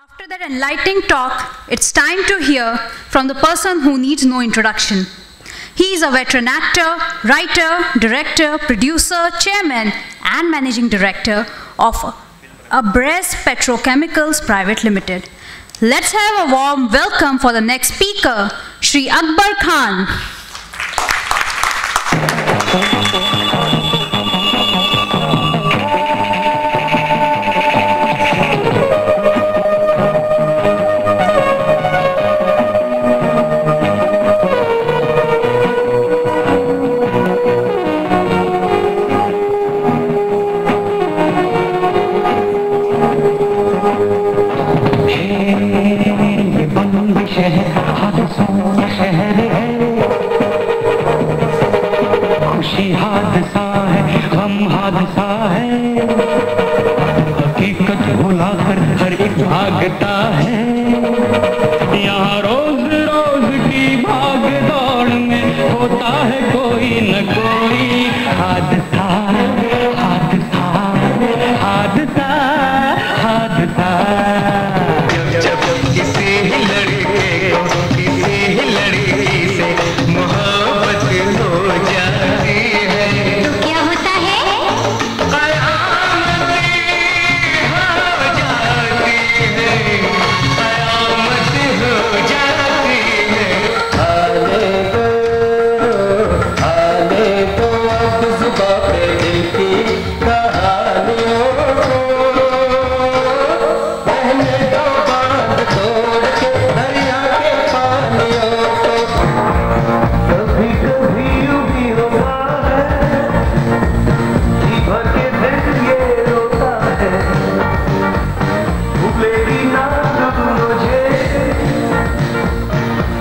After that enlightening talk, it's time to hear from the person who needs no introduction. He is a veteran actor, writer, director, producer, chairman, and managing director of Akbar Petrochemicals Private Limited. Let's have a warm welcome for the next speaker, Shri Akbar Khan. खुशी हादसा है, गम हादसा है, हकीकत भुलाकर हर एक भागता है। यहाँ रोज रोज की भाग दौड़ में होता है कोई न कोई हादसा, हादसा, हादसा, हादसा। जब किसी लड़के को किसी लड़की से मोहब्बत हो जाती है तो क्या होता है? कयामत हो जाती है, कयामत हो जाती है। आने दो अब जुबां पे दिल की कहानियों को, बहने दो बांध तोड़ के दरिया के पानियों को। कभी कभी यूं भी होता है, जी भर के दिल ये रोता है, भूलेगी ना तू मुझे,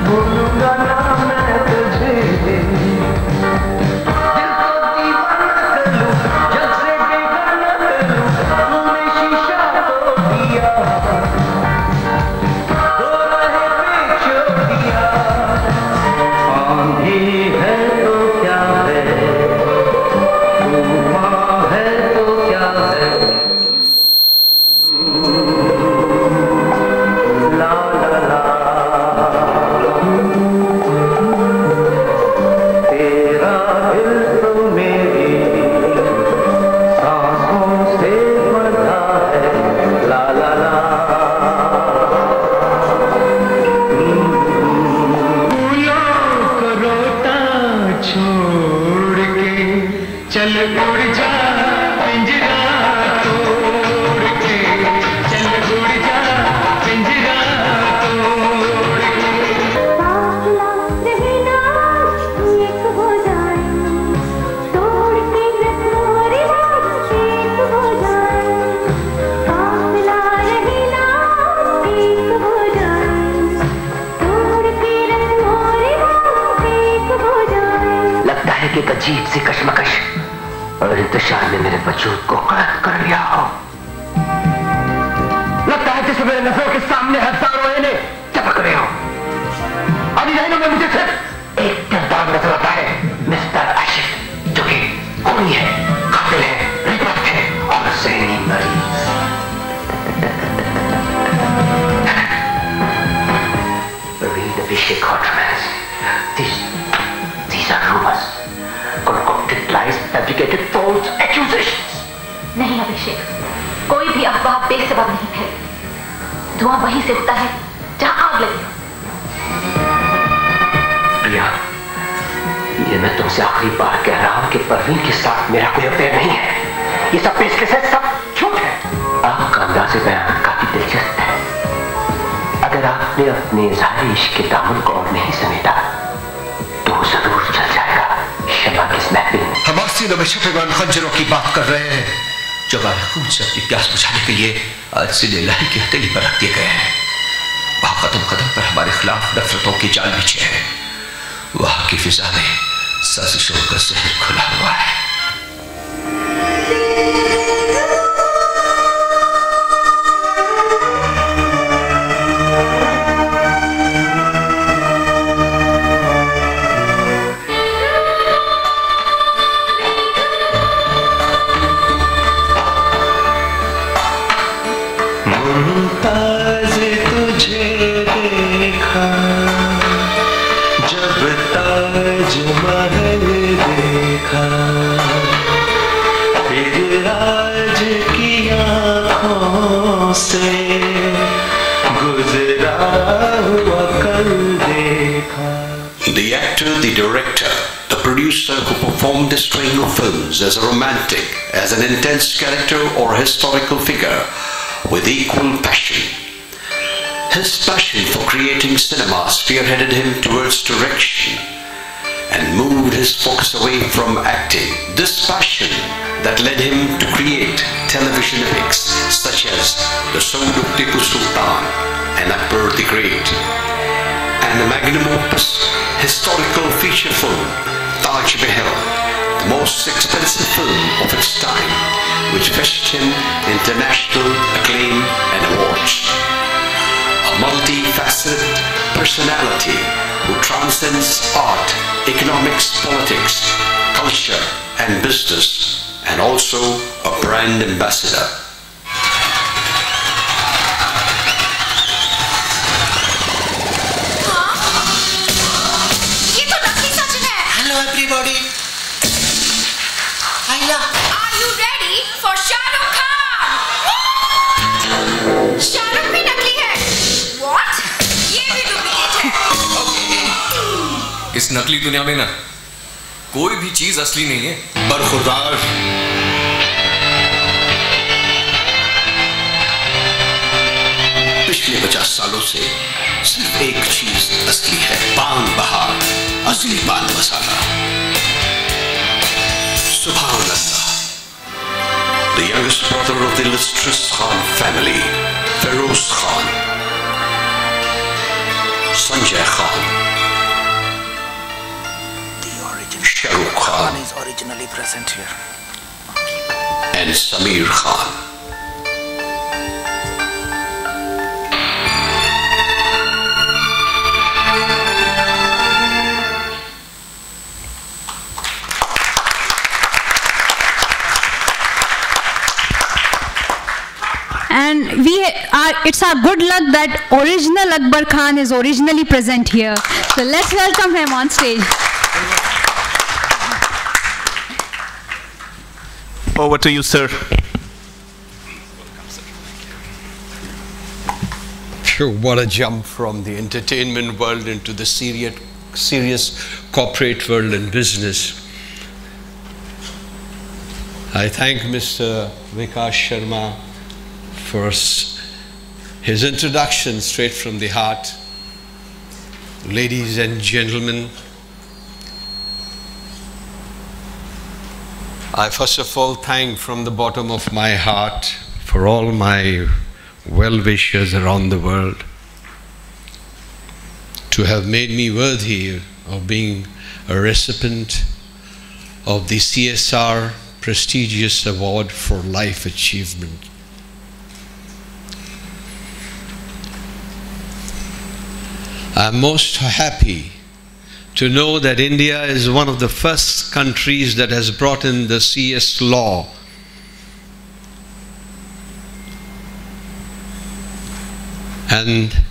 भूलूंगा ना मैं तुझे। दिल को दीवाना कर लूं, जग से बेगाना कर लूं, तूने शीशा तोड़ दिया, दो राहें पे छोड़ दिया। आंधी है तो क्या है, तूफान है तो क्या है, ला ला ला। तेरा दिल तो मेरी सांसों से बंधा है, ला ला ला। फूलों को रोता छोड़ के चल उड़ जा पिंजरा तोड़ के, चल उड़ जा पिंजरा तोड़ के। काफिला रहना एक हो जाए, तोड़ के रस्मों रिवाज एक हो जाए। काफिला रहना एक हो जाए, तोड़ के रस्मों रिवाज एक हो जाए। लगता है कि एक अजीब सी कशमकश और इंतशार ने मेरे वजूद को कलत कर लिया हो। लगता है जैसे मेरे नजरों के सामने हजारों आईने चमक रहे हो। और इन आईनों में मुझे सिर्फ एक किरदार नजर आता है, मिस्टर आशिक, जो कि खूनी है, कातिल है, रिश्वत है और ज़हनी मरीज। Read Abhishek Hotmans. These are rumors, concocted lies, fabricated false accusations. नहीं अभिषेक, कोई भी अफवाह बेसबब नहीं फैली। धुआं वहीं से उठता है जहां आग लगी हो। प्रिया, ये मैं तुमसे आखिरी बार कह रहा हूं कि परवीन के साथ मेरा कोई अफेयर नहीं है। ये सब पेशकश है, सब झूठ है। आपका अंदाज़े बयान काफी दिलचस्प है। अगर आपने अपने इज़हार इश्क के दामन को और नहीं समेटा तो जरूर चल जाएगा शमा की इस महफिल में। हम आस्तीनों में छुपे हुए खंजरों की बात कर रहे हैं जो हमारे खून से अपनी प्यास बुझाने के लिए आज से इलाही की हथेली पर रख दिए गए हैं। वहां कदम कदम पर हमारे खिलाफ नफरतों की जाल बिछे है। वहां की फिजा में साजिशों का जहर खुला हुआ है। मुमताज तुझे देखा जब ताज महल देखा फिर आज की आँखों से गुजरा हुआ कल देखा. The actor, the director, the producer who performed a string of films as a romantic, as an intense character or historical figure with equal passion. His passion for creating cinema spearheaded him towards direction and moved his focus away from acting. This passion that led him to create television epics such as The Soul of Tipu Sultan and Akbar the Great, and the magnum opus historical feature film Taj Mahal, the most expensive film of its time, which fetched him international acclaim and awards. A multifaceted personality who transcends art, economics, politics, culture and business, and also a brand ambassador. Everybody, Are you ready for Shah Rukh Khan? Shah Rukh भी नकली है. What? ये भी duplicate है. इस नकली दुनिया में ना कोई भी चीज असली नहीं है. बरखुरदार, पिछले 50 सालों से सिर्फ एक चीज असली है, पान बहार, असली पान मसाला. Subhan Allah. The youngest brother of the illustrious Khan family, Feroz Khan, Sanjay Khan, the original Shah Rukh Khan is originally present here. and Samir Khan. And it's our good luck that original Akbar Khan is originally present here. So let's welcome him on stage. Over to you, sir. Sure, what a jump from the entertainment world into the serious corporate world and business. I thank Mr. Vikas Sharma for his introduction straight from the heart. Ladies and gentlemen, I first of all thank from the bottom of my heart for all my well-wishers around the world to have made me worthy of being a recipient of the CSR prestigious award for life achievement. I'm most happy to know that India is one of the first countries that has brought in the CS law. And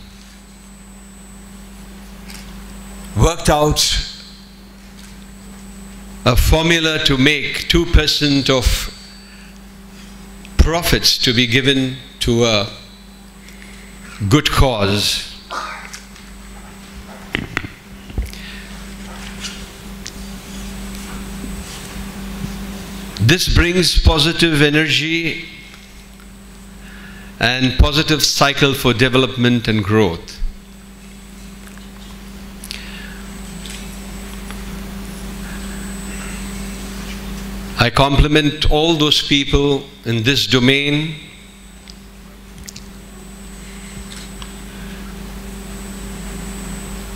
worked out a formula to make 2% of profits to be given to a good cause. This brings positive energy and positive cycle for development and growth. I compliment all those people in this domain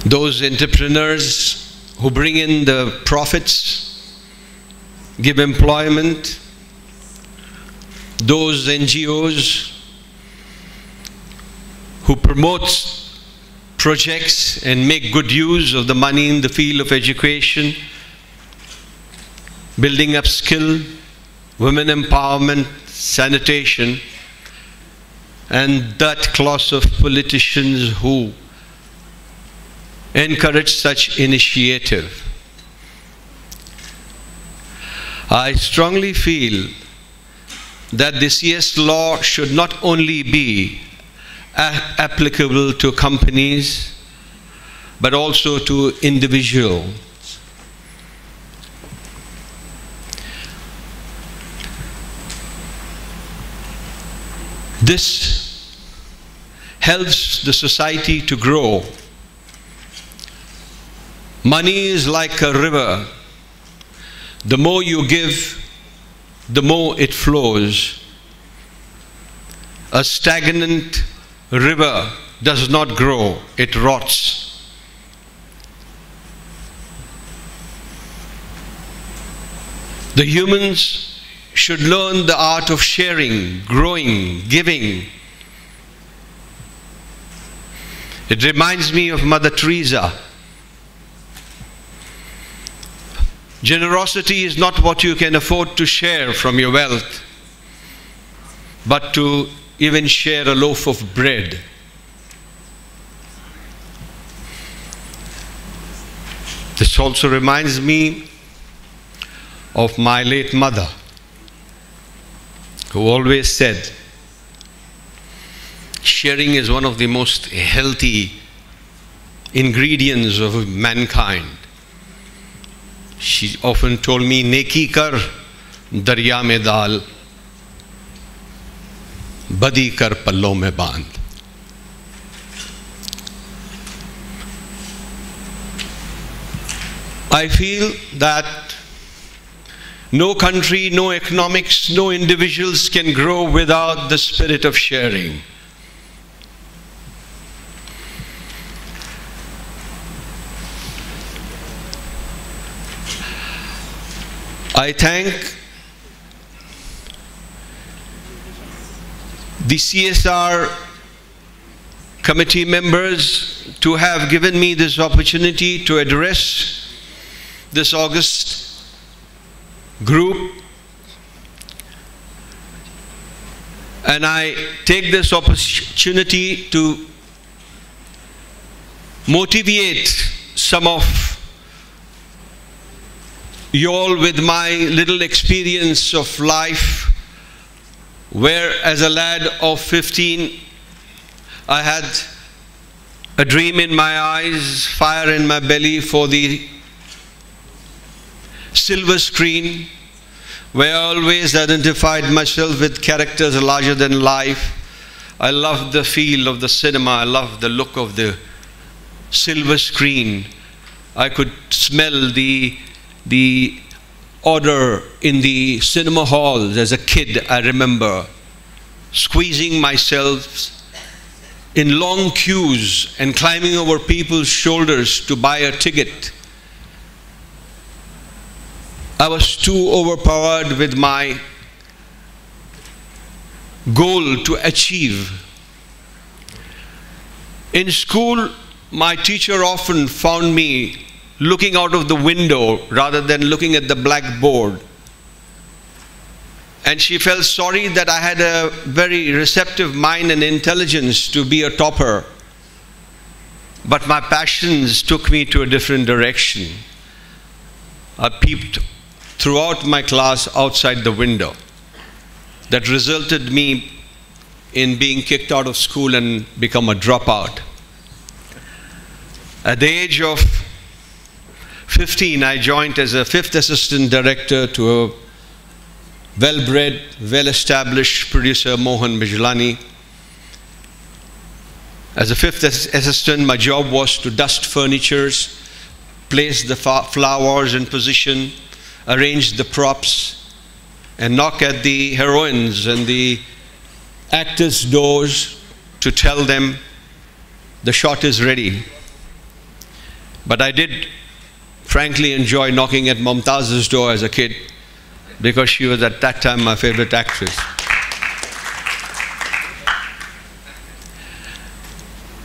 those entrepreneurs who bring in the profits, give employment, those NGOs who promote projects and make good use of the money in the field of education, building up skill, women empowerment, sanitation, and that class of politicians who encourage such initiative. I strongly feel that the CS law should not only be applicable to companies, but also to individuals. This helps the society to grow. Money is like a river. The more you give, the more it flows. A stagnant river does not grow, it rots. The humans should learn the art of sharing, growing, giving. It reminds me of Mother Teresa. Generosity is not what you can afford to share from your wealth, but to even share a loaf of bread. This also reminds me of my late mother, who always said, sharing is one of the most healthy ingredients of mankind. She often told me, neki kar darya mein dal, badi kar pallo mein band. I feel that no country, no economics, no individuals can grow without the spirit of sharing. I thank the CSR committee members to have given me this opportunity to address this August group, and I take this opportunity to motivate some of you all with my little experience of life, where as a lad of 15 I had a dream in my eyes, fire in my belly for the silver screen, where I always identified myself with characters larger than life. I loved the feel of the cinema, I loved the look of the silver screen. I could smell the odor in the cinema halls as a kid. I remember squeezing myself in long queues and climbing over people's shoulders to buy a ticket. I was too overpowered with my goal to achieve. In school, my teacher often found me looking out of the window rather than looking at the blackboard. And she felt sorry that I had a very receptive mind and intelligence to be a topper. But my passions took me to a different direction. I peeped throughout my class outside the window. That resulted me in being kicked out of school and become a dropout. At the age of 15, I joined as a 5th assistant director to a well-bred, well-established producer, Mohan Bijlani. As a 5th assistant, my job was to dust furnitures, place the flowers in position, arrange the props, and knock at the heroines and the actors' doors to tell them the shot is ready. But I did frankly enjoy knocking at Mumtaz's door as a kid, because she was at that time my favorite actress.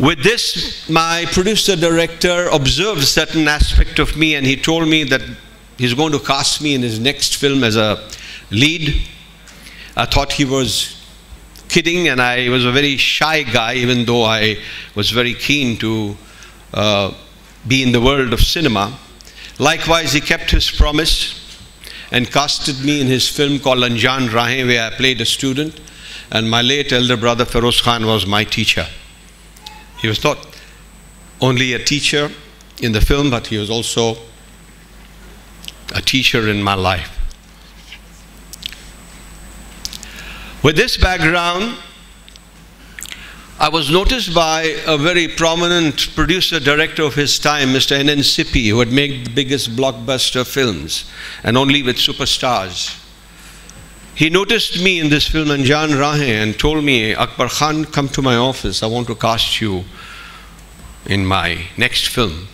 With this, my producer-director observed a certain aspect of me, and he told me that he's going to cast me in his next film as a lead. I thought he was kidding, and I was a very shy guy, even though I was very keen to be in the world of cinema. Likewise, he kept his promise and casted me in his film called Anjan Rahein, where I played a student, and my late elder brother Feroz Khan was my teacher. He was not only a teacher in the film, but he was also a teacher in my life. With this background, I was noticed by a very prominent producer director of his time, Mr. N.N. Sippy, who had made the biggest blockbuster films, and only with superstars. He noticed me in this film Anjan Rahein and told me, Akbar Khan, come to my office, I want to cast you in my next film.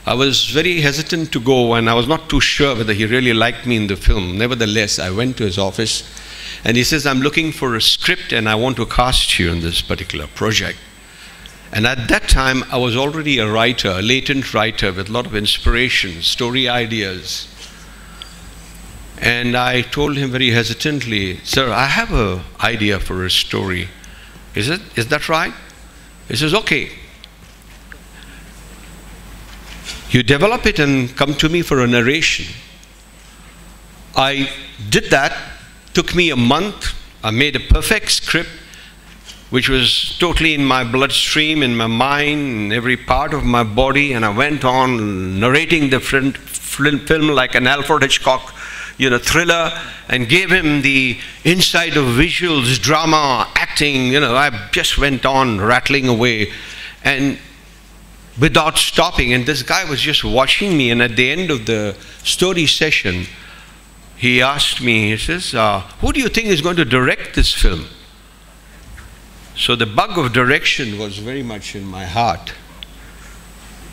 I was very hesitant to go, and I was not too sure whether he really liked me in the film. Nevertheless, I went to his office, and he says, I'm looking for a script and I want to cast you in this particular project. And at that time, I was already a writer, a latent writer with a lot of inspiration, story ideas. And I told him very hesitantly, sir, I have an idea for a story. Is that right? He says, okay. You develop it and come to me for a narration. I did that. Took me a month. I made a perfect script, which was totally in my bloodstream, in my mind, in every part of my body, and I went on narrating the film like an Alfred Hitchcock, thriller, and gave him the insight of visuals, drama, acting. I just went on rattling away, and without stopping. And this guy was just watching me, and at the end of the story session, he asked me, he says, who do you think is going to direct this film? So the bug of direction was very much in my heart,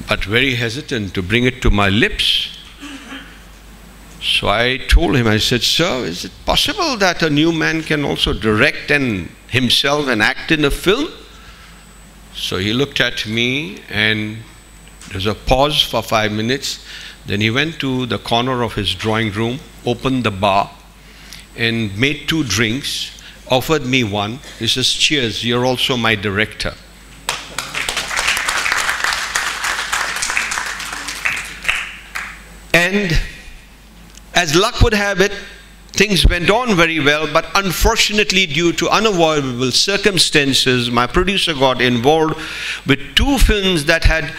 but very hesitant to bring it to my lips. So I told him, I said, sir, is it possible that a new man can also direct and himself and act in a film? So he looked at me, and there was a pause for 5 minutes. Then he went to the corner of his drawing room, opened the bar, and made 2 drinks, offered me one. He says, cheers, you're also my director. And as luck would have it, things went on very well, but unfortunately, due to unavoidable circumstances, my producer got involved with 2 films that had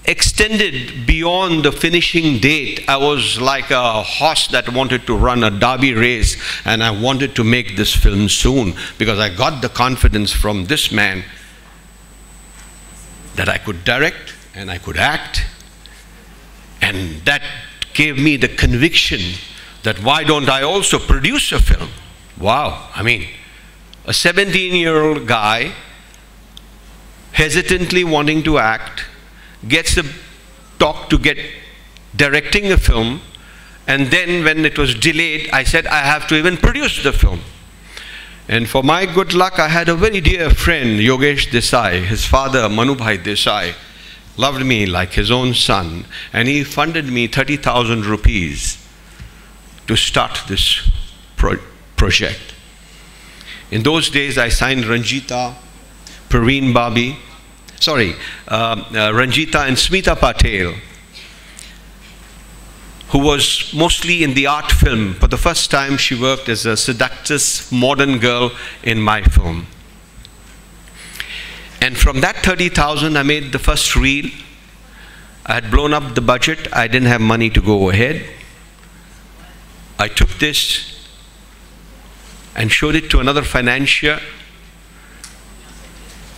extended beyond the finishing date. I was like a horse that wanted to run a derby race, and I wanted to make this film soon because I got the confidence from this man that I could direct and I could act, and that gave me the conviction that why don't I also produce a film? Wow, I mean, a 17-year-old guy hesitantly wanting to act gets the talk to get directing a film, and then when it was delayed, I said I have to even produce the film. And for my good luck, I had a very dear friend, Yogesh Desai. His father, Manubhai Desai, loved me like his own son, and he funded me 30,000 rupees to start this project. In those days, I signed Ranjita, Parveen Babi, Ranjita and Smita Patel, who was mostly in the art film. For the first time, she worked as a seductress, modern girl in my film. And from that 30,000, I made the first reel. I had blown up the budget. I didn't have money to go ahead. I took this and showed it to another financier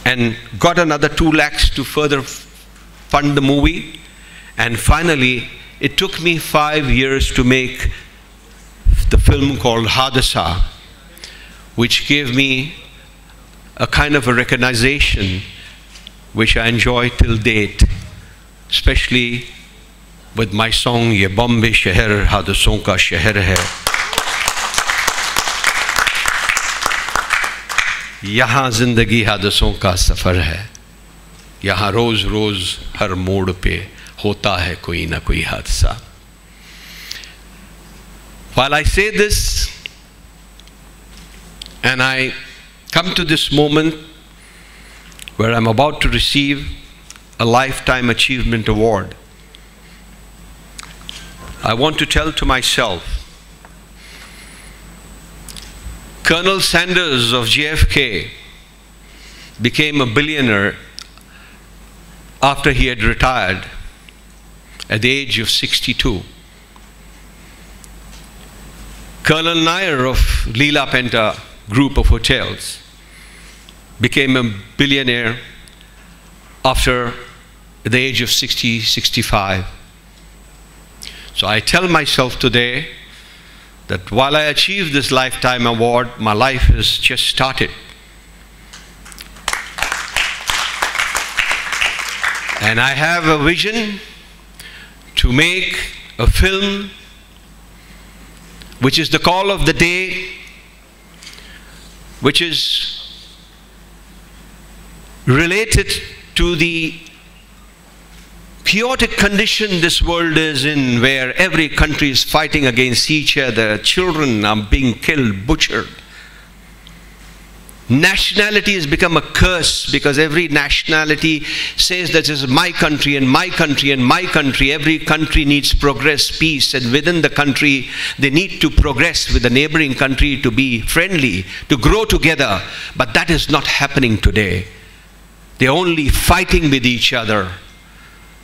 and got another 2 lakhs to further fund the movie. And finally, it took me 5 years to make the film called Hadasa, which gave me a kind of a recognition which I enjoy till date, especially with my song Ye Bombay Shehar Hadason Ka Shehar Hai. यहाँ जिंदगी हादसों का सफ़र है, यहाँ रोज़ रोज़ हर मोड़ पे होता है कोई ना कोई हादसा. While I say this, and I come to this moment where I'm about to receive a Lifetime Achievement Award, I want to tell to myself, Colonel Sanders of JFK became a billionaire after he had retired at the age of 62. Colonel Nair of Leela Penta Group of Hotels became a billionaire after the age of 60, 65. So I tell myself today that while I achieve this Lifetime Award, my life has just started. And I have a vision to make a film which is the call of the day, which is related to the chaotic condition this world is in, where every country is fighting against each other, children are being killed, butchered. Nationality has become a curse because every nationality says that this is my country and my country and my country. Every country needs progress, peace, and within the country they need to progress with the neighboring country to be friendly, to grow together. But that is not happening today. They're only fighting with each other.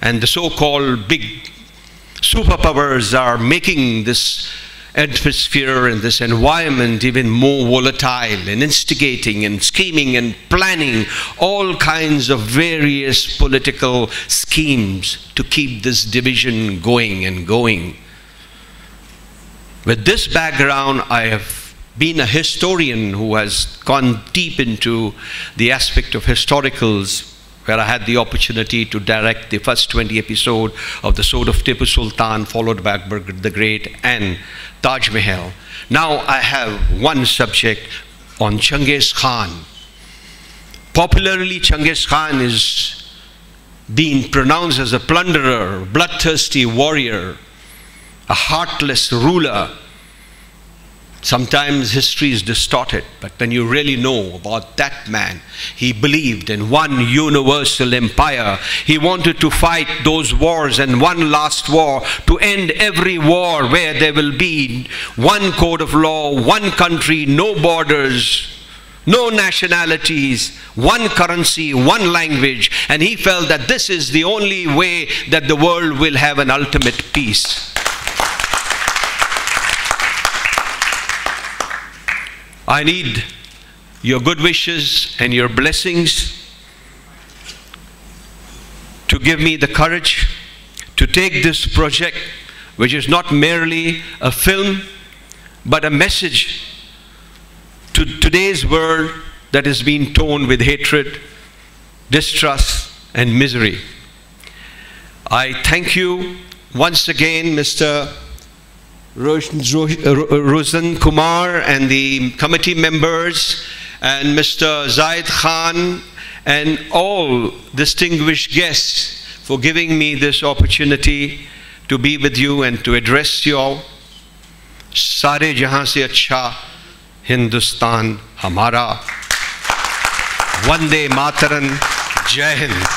And the so-called big superpowers are making this atmosphere and this environment even more volatile, and instigating and scheming and planning all kinds of various political schemes to keep this division going and going. With this background, I have been a historian who has gone deep into the aspect of historicals, where I had the opportunity to direct the first 20 episodes of The Sword of Tipu Sultan, followed by Akbar the Great and Taj Mahal. Now I have one subject on Genghis Khan. Popularly, Genghis Khan is being pronounced as a plunderer, bloodthirsty warrior, a heartless ruler. Sometimes history is distorted, but when you really know about that man, he believed in one universal empire. He wanted to fight those wars and one last war to end every war, where there will be one code of law, one country, no borders, no nationalities, one currency, one language. And he felt that this is the only way that the world will have an ultimate peace. I need your good wishes and your blessings to give me the courage to take this project, which is not merely a film, but a message to today's world that is being torn with hatred, distrust, and misery. I thank you once again, Mr. Roshan Kumar and the committee members, and Mr. Zaid Khan, and all distinguished guests for giving me this opportunity to be with you and to address you all. Sare jahan se acha Hindustan hamara. Vande Mataram. Jai Hind.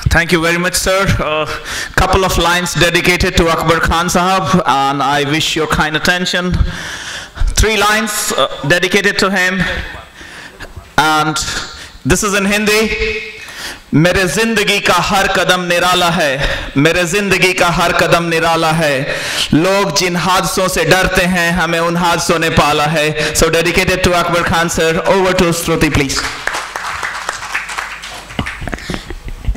Thank you very much, sir. A couple of lines dedicated to Akbar Khan Sahab, and I wish your kind attention. 3 lines dedicated to him, and this is in Hindi. मेरे जिंदगी का हर कदम निराला है, मेरे जिंदगी का हर कदम निराला है, लोग जिन हादसों से डरते हैं हमें उन हादसों ने पाला है. So dedicated to Akbar Khan, sir. Over to Shruti, please.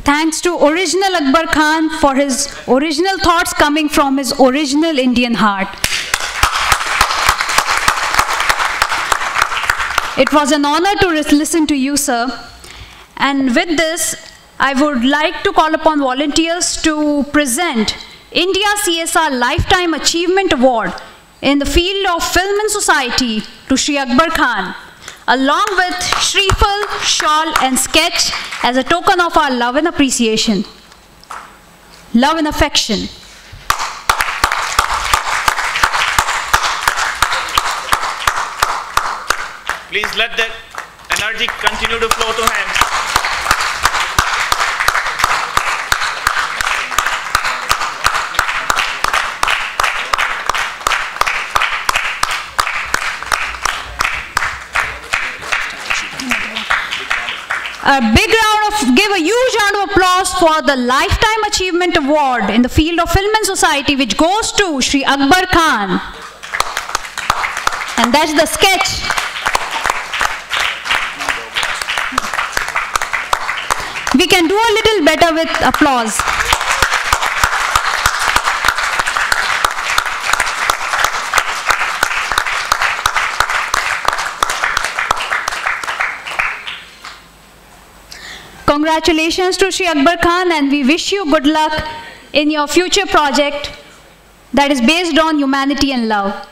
Thanks to original Akbar Khan for his original thoughts coming from his original Indian heart. It was an honor to listen to you, sir. And with this, I would like to call upon volunteers to present India CSR Lifetime Achievement Award in the field of film and society to Shri Akbar Khan, along with Shreefal, shawl and sketch as a token of our love and appreciation. Love and affection. Please let that energy continue to flow to him. Give a huge round of applause for the Lifetime Achievement Award in the field of film and society, which goes to Shri Akbar Khan. And that's the sketch. We can do a little better with applause. Congratulations to Shri Akbar Khan, and we wish you good luck in your future project that is based on humanity and love.